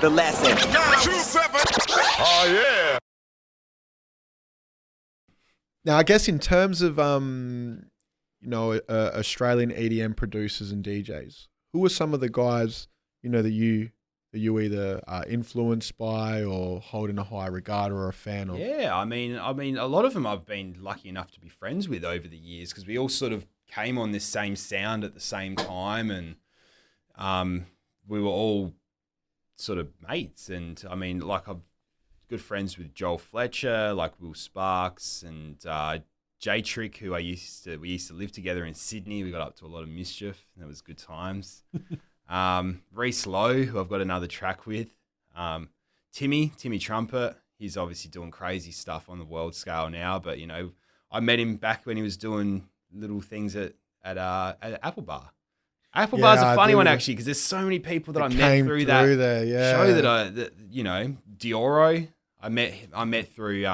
The lesson. Oh yeah. Now, I guess in terms of Australian EDM producers and DJs, who are some of the guys that you either are influenced by or hold in a high regard or are a fan of? Yeah, I mean, a lot of them I've been lucky enough to be friends with over the years because we all sort of came on this same sound at the same time, and we were all sort of mates. And I mean, like I'm good friends with Joel Fletcher, like Will Sparks, and J Trick, who we used to live together in Sydney. We got up to a lot of mischief. That was good times. Reese Lowe, who I've got another track with. Timmy Trumpet. He's obviously doing crazy stuff on the world scale now, but I met him back when he was doing little things at Apple Bar. Apple Bar's a funny one actually because there's so many people that I met through that show that Dioro. I met through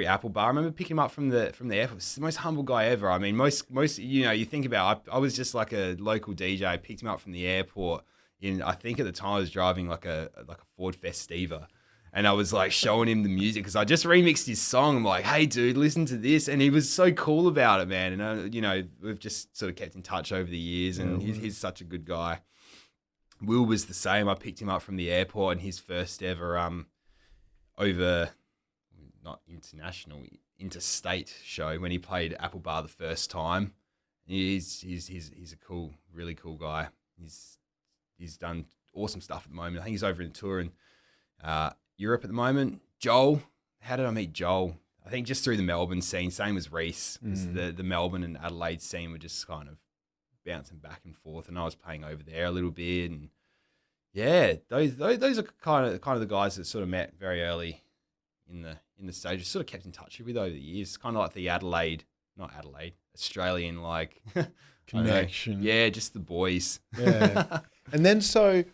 Apple Bar. I remember picking him up from the airport. He's the most humble guy ever. I mean, most you think about. I was just like a local DJ. I picked him up from the airport. I think at the time I was driving like a Ford Festiva, and I was like showing him the music because I just remixed his song. I'm like, hey dude, listen to this, and he was so cool about it, man. And we've just sort of kept in touch over the years, and he's such a good guy. Will was the same. I picked him up from the airport, and his first ever not international, interstate show when he played Apple Bar the first time. He's a cool, really cool guy. He's done awesome stuff at the moment. I think he's over in tour in Europe at the moment. Joel, how did I meet Joel? I think just through the Melbourne scene. Same as Reese. The Melbourne and Adelaide scene were just kind of bouncing back and forth, and I was playing over there a little bit. And yeah, those are kind of the guys that sort of met very early in the stage. Sort of kept in touch with over the years. Kind of like the Australian like connection. Yeah, just the boys. Yeah. And then so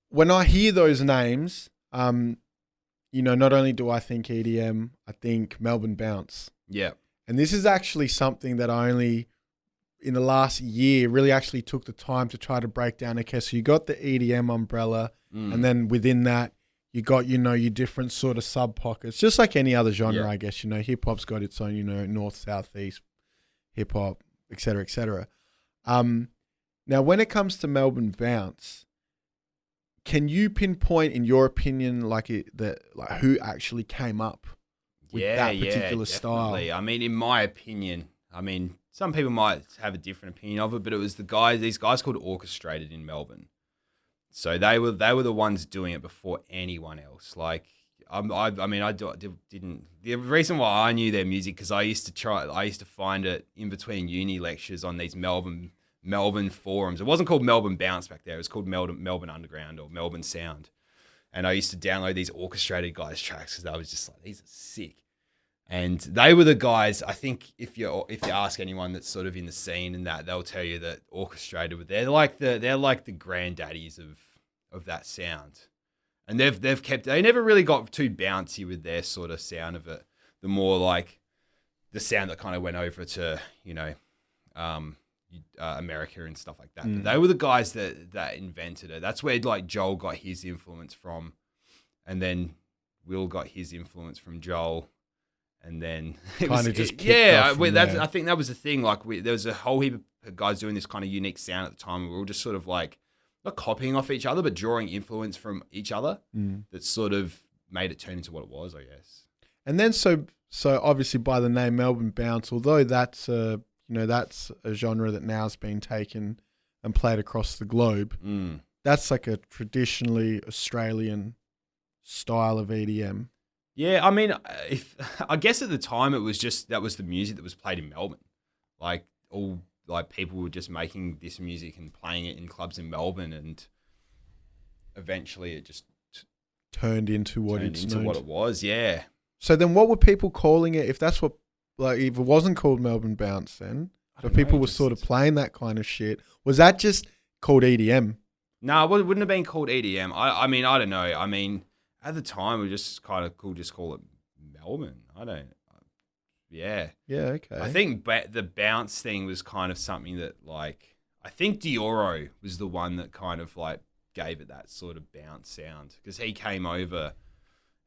when I hear those names, not only do I think EDM, I think Melbourne Bounce. Yeah. And this is actually something that I only in the last year really actually took the time to try to break down. Okay, so you got the EDM umbrella, and then within that you got, your different sort of sub pockets, just like any other genre, I guess. Hip hop's got its own, north, south, east, hip hop, et cetera, et cetera. Now, when it comes to Melbourne Bounce, can you pinpoint, in your opinion, who actually came up with that particular style? I mean, in my opinion, some people might have a different opinion of it, but it was these guys called Orkestrated in Melbourne. So they were the ones doing it before anyone else. Like, didn't. The reason why I knew their music because I used to find it in between uni lectures on these Melbourne forums. It wasn't called Melbourne Bounce back there. It was called Melbourne Underground or Melbourne Sound. And I used to download these Orkestrated guys' tracks because I was just like, these are sick. And they were the guys. I think if you ask anyone that's sort of in the scene and that, they'll tell you that Orkestrated were they're like the granddaddies of that sound. And they never really got too bouncy with their sort of sound of it. The more like the sound that kind of went over to, America and stuff like that. But they were the guys that invented it. That's where like Joel got his influence from, and then Will got his influence from Joel, and then I think that was the thing. Like there was a whole heap of guys doing this kind of unique sound at the time. We were all just sort of like not copying off each other, but drawing influence from each other. That sort of made it turn into what it was, I guess. And then so obviously by the name Melbourne Bounce, although that's that's a genre that now has been taken and played across the globe. That's like a traditionally Australian style of EDM. Yeah, I mean, I guess at the time it was just that was the music that was played in Melbourne. Like people were just making this music and playing it in clubs in Melbourne, and eventually it just turned into what it was. Yeah. So then, what were people calling it? If that's what, if it wasn't called Melbourne Bounce, then but people were sort of playing that kind of shit. Was that just called EDM? No, it wouldn't have been called EDM. I mean, I don't know. I mean, at the time, it was just kind of cool. Just call it Melbourne. Yeah. Yeah. Okay. I think the bounce thing was kind of something that, like, I think Dioro was the one that kind of like gave it that sort of bounce sound because he came over,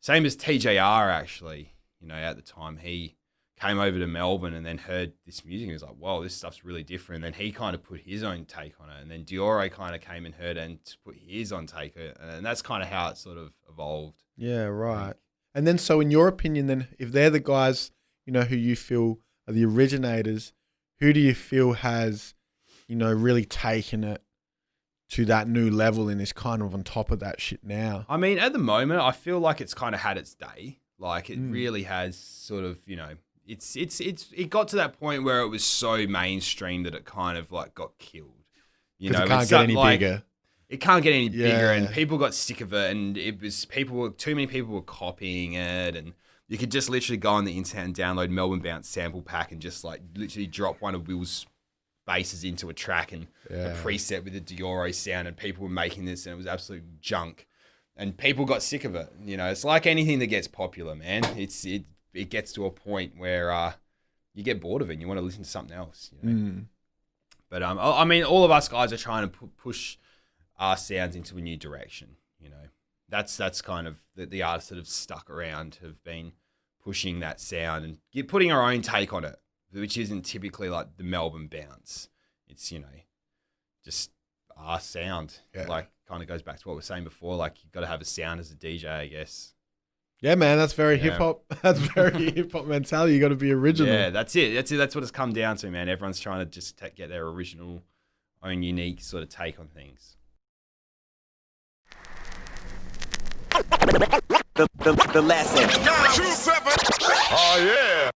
same as TJR actually. You know, at the time he came over to Melbourne and then heard this music and was like, whoa, this stuff's really different. And then he kind of put his own take on it. And then Dioro kind of came and heard it and put his own take on it. And that's kind of how it sort of evolved. Yeah, right. And then, so in your opinion, then, if they're the guys, you know, who you feel are the originators, who do you feel has, you know, really taken it to that new level and is kind of on top of that shit now? I mean, at the moment, I feel like it's kind of had its day. Like it really has sort of, you know, it got to that point where it was so mainstream that it kind of like got killed. You know, it can't get any bigger. It can't get any bigger, and people got sick of it, and it was too many people were copying it, and you could just literally go on the internet and download Melbourne Bounce sample pack and just like literally drop one of Will's basses into a track and a preset with a Dioro sound, and people were making this, and it was absolute junk, and people got sick of it. You know, it's like anything that gets popular, man. It gets to a point where you get bored of it and you want to listen to something else. You know? But I mean, all of us guys are trying to push our sounds into a new direction. You know, that's kind of the artists that have stuck around have been pushing that sound and putting our own take on it, which isn't typically like the Melbourne Bounce. It's, you know, just our sound. Yeah. Like kind of goes back to what we were saying before. Like you've got to have a sound as a DJ, I guess. Yeah, man, that's very hip hop. That's very hip hop mentality. You got to be original. Yeah, that's it. That's what it's come down to, man. Everyone's trying to just get their original, own unique sort of take on things. The lesson. 27. Oh, yeah.